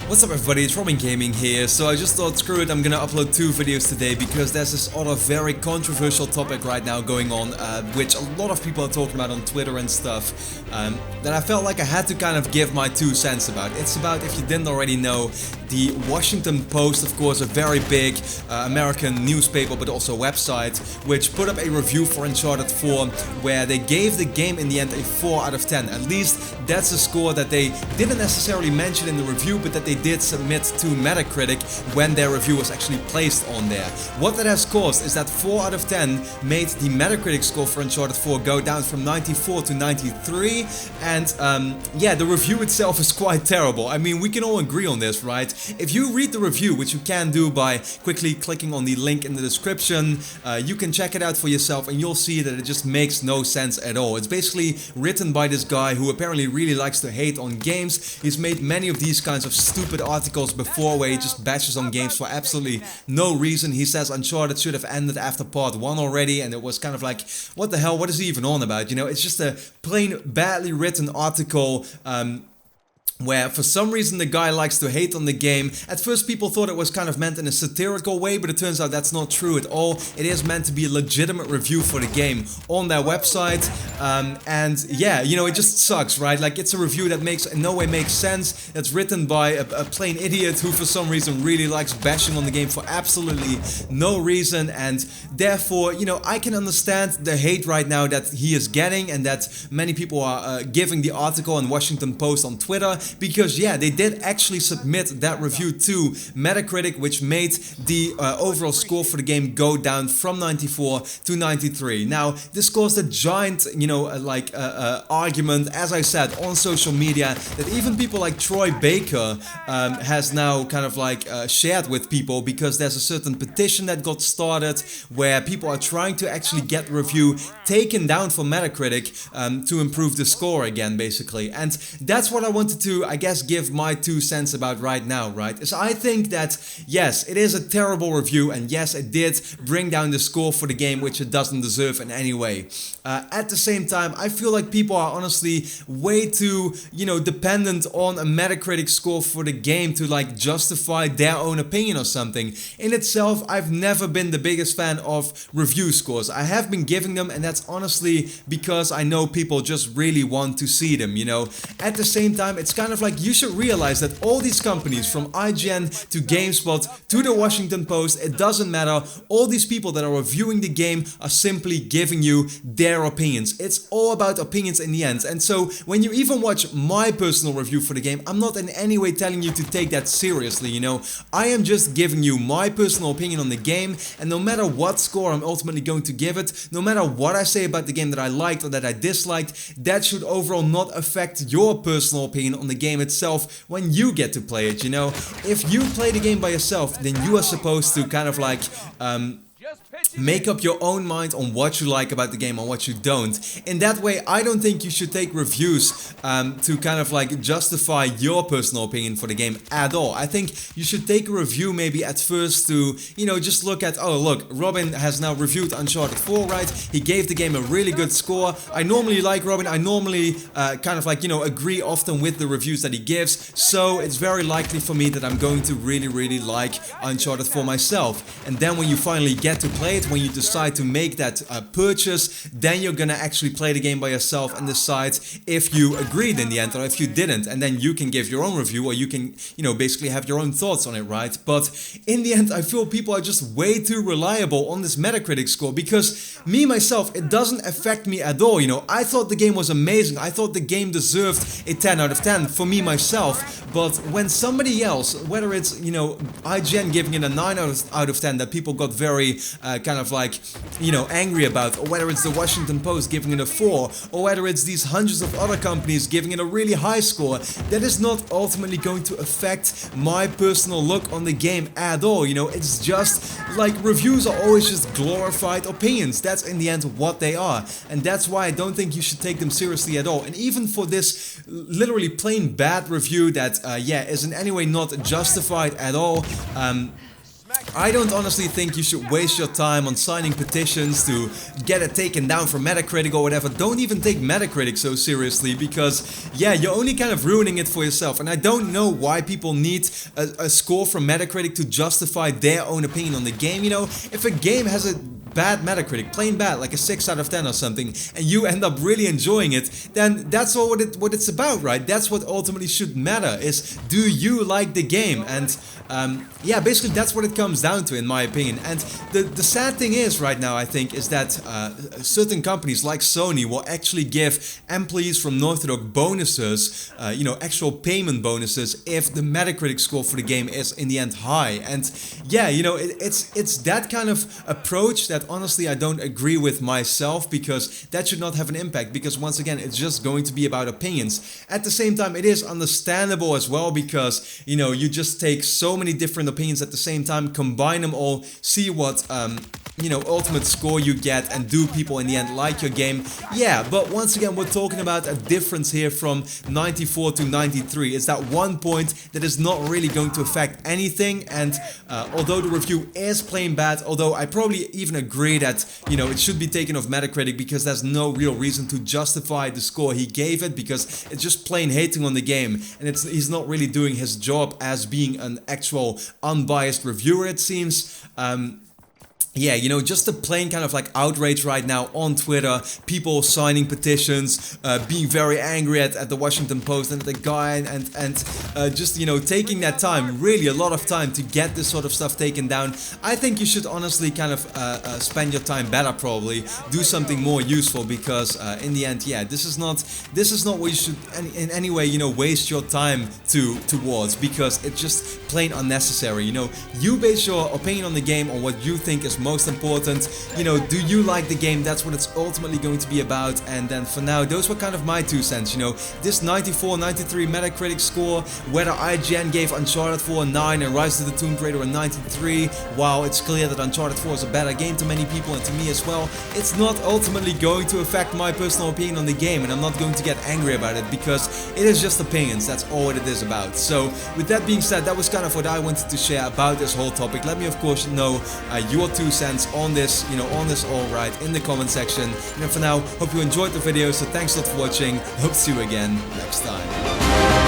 What's up everybody, it's Robin Gaming here. So I just thought, screw it, I'm gonna upload 2 videos today because there's this other very controversial topic right now going on, which a lot of people are talking about on Twitter and stuff, that I felt like I had to kind of give my 2 cents about. It's about, if you didn't already know, the Washington Post, of course, a very big American newspaper but also website, which put up a review for Uncharted 4 where they gave the game in the end a 4 out of 10. At least that's a score that they didn't necessarily mention in the review, but that they did submit to Metacritic when their review was actually placed on there. What that has caused is that 4 out of 10 made the Metacritic score for Uncharted 4 go down from 94 to 93, and yeah, the review itself is quite terrible. I mean, we can all agree on this, right? If you read the review, which you can do by quickly clicking on the link in the description, you can check it out for yourself and you'll see that it just makes no sense at all. It's basically written by this guy who apparently really likes to hate on games. He's made many of these kinds of stupid articles before where he just bashes on games for absolutely no reason. He says Uncharted should have ended after part 1 already, and it was kind of like, what the hell, what is he even on about? You know, it's just a plain badly written article, where for some reason the guy likes to hate on the game. At first people thought it was kind of meant in a satirical way, but it turns out that's not true at all. It is meant to be a legitimate review for the game on their website, and yeah, you know, it just sucks, right? Like, it's a review that in no way makes sense. That's written by a plain idiot who for some reason really likes bashing on the game for absolutely no reason, and therefore, you know, I can understand the hate right now that he is getting and that many people are giving the article on Washington Post on Twitter. Because yeah, they did actually submit that review to Metacritic, which made the overall score for the game go down from 94 to 93. Now, this caused a giant, you know, argument, as I said, on social media, that even people like Troy Baker has now kind of like shared with people, because there's a certain petition that got started where people are trying to actually get the review taken down from Metacritic to improve the score again, basically. And that's what I wanted to, I guess, give my 2 cents about right now, right? Is I think that, yes, it is a terrible review, and yes, it did bring down the score for the game, which it doesn't deserve in any way. At the same time, I feel like people are honestly way too, you know, dependent on a Metacritic score for the game to like justify their own opinion or something. In itself, I've never been the biggest fan of review scores. I have been giving them, and that's honestly because I know people just really want to see them, you know. At the same time, it's kind of like, you should realize that all these companies, from IGN to GameSpot to the Washington Post, it doesn't matter, all these people that are reviewing the game are simply giving you their opinions. It's all about opinions in the end. And so when you even watch my personal review for the game, I'm not in any way telling you to take that seriously, you know. I am just giving you my personal opinion on the game, and no matter what score I'm ultimately going to give it, no matter what I say about the game that I liked or that I disliked, that should overall not affect your personal opinion on the game itself when you get to play it, you know. If you play the game by yourself, then you are supposed to kind of like make up your own mind on what you like about the game and what you don't. In that way, I don't think you should take reviews to kind of like justify your personal opinion for the game at all. I think you should take a review maybe at first to, you know, just look at, oh look, Robin has now reviewed Uncharted 4, right? He gave the game a really good score. I normally like Robin. I normally kind of like, you know, agree often with the reviews that he gives. So it's very likely for me that I'm going to really like Uncharted 4 myself. And then when you finally get to play it, when you decide to make that purchase, then you're gonna actually play the game by yourself and decide if you agreed in the end or if you didn't, and then you can give your own review, or you can, you know, basically have your own thoughts on it, right? But in the end, I feel people are just way too reliable on this Metacritic score, because me myself, it doesn't affect me at all, you know. I thought the game was amazing. I thought the game deserved a 10 out of 10 for me myself, but when somebody else, whether it's, you know, IGN giving it a 9 out of 10 that people got very kind of like, you know, angry about, or whether it's the Washington Post giving it a 4, or whether it's these hundreds of other companies giving it a really high score, that is not ultimately going to affect my personal look on the game at all, you know. It's just like, reviews are always just glorified opinions. That's in the end what they are, and that's why I don't think you should take them seriously at all. And even for this literally plain bad review that yeah, is in any way not justified at all, I don't honestly think you should waste your time on signing petitions to get it taken down from Metacritic or whatever. Don't even take Metacritic so seriously, because yeah, you're only kind of ruining it for yourself. And I don't know why people need a score from Metacritic to justify their own opinion on the game. You know, if a game has a bad Metacritic, plain bad, like a 6 out of 10 or something, and you end up really enjoying it, then that's all what it's about, right? That's what ultimately should matter, is do you like the game? And yeah, basically that's what it comes down to, in my opinion. And the sad thing is right now, I think, is that certain companies like Sony will actually give employees from Naughty Dog bonuses, you know, actual payment bonuses, if the Metacritic score for the game is in the end high. And yeah, you know, it's that kind of approach that honestly I don't agree with myself, because that should not have an impact, because once again, it's just going to be about opinions. At the same time, it is understandable as well, because you know, you just take so many different opinions at the same time, combine them all, see what you know, ultimate score you get, and do people in the end like your game? Yeah, but once again, we're talking about a difference here from 94 to 93. It's that 1 point that is not really going to affect anything. And although the review is plain bad, although I probably even agree that, you know, it should be taken off Metacritic, because there's no real reason to justify the score he gave it, because it's just plain hating on the game, and he's not really doing his job as being an actual unbiased reviewer, it seems. Yeah, you know, just a plain kind of like outrage right now on Twitter, people signing petitions, being very angry at the Washington Post and the guy, and just, you know, taking that time, really a lot of time, to get this sort of stuff taken down. I think you should honestly kind of spend your time better, probably do something more useful, because in the end, yeah, this is not what you should in any way, you know, waste your time towards, because it's just plain unnecessary. You know, you base your opinion on the game on what you think is most important. You know, do you like the game? That's what it's ultimately going to be about. And then for now, those were kind of my 2 cents. You know, this 94, 93 Metacritic score, whether IGN gave Uncharted 4 a 9 and Rise of the Tomb Raider a 93, while it's clear that Uncharted 4 is a better game to many people and to me as well, it's not ultimately going to affect my personal opinion on the game, and I'm not going to get angry about it, because it is just opinions. That's all what it is about. So with that being said, that was kind of what I wanted to share about this whole topic. Let me of course know your 2 cents on this, you know, on this all right, in the comment section. And for now, hope you enjoyed the video, so thanks a lot for watching. Hope to see you again next time.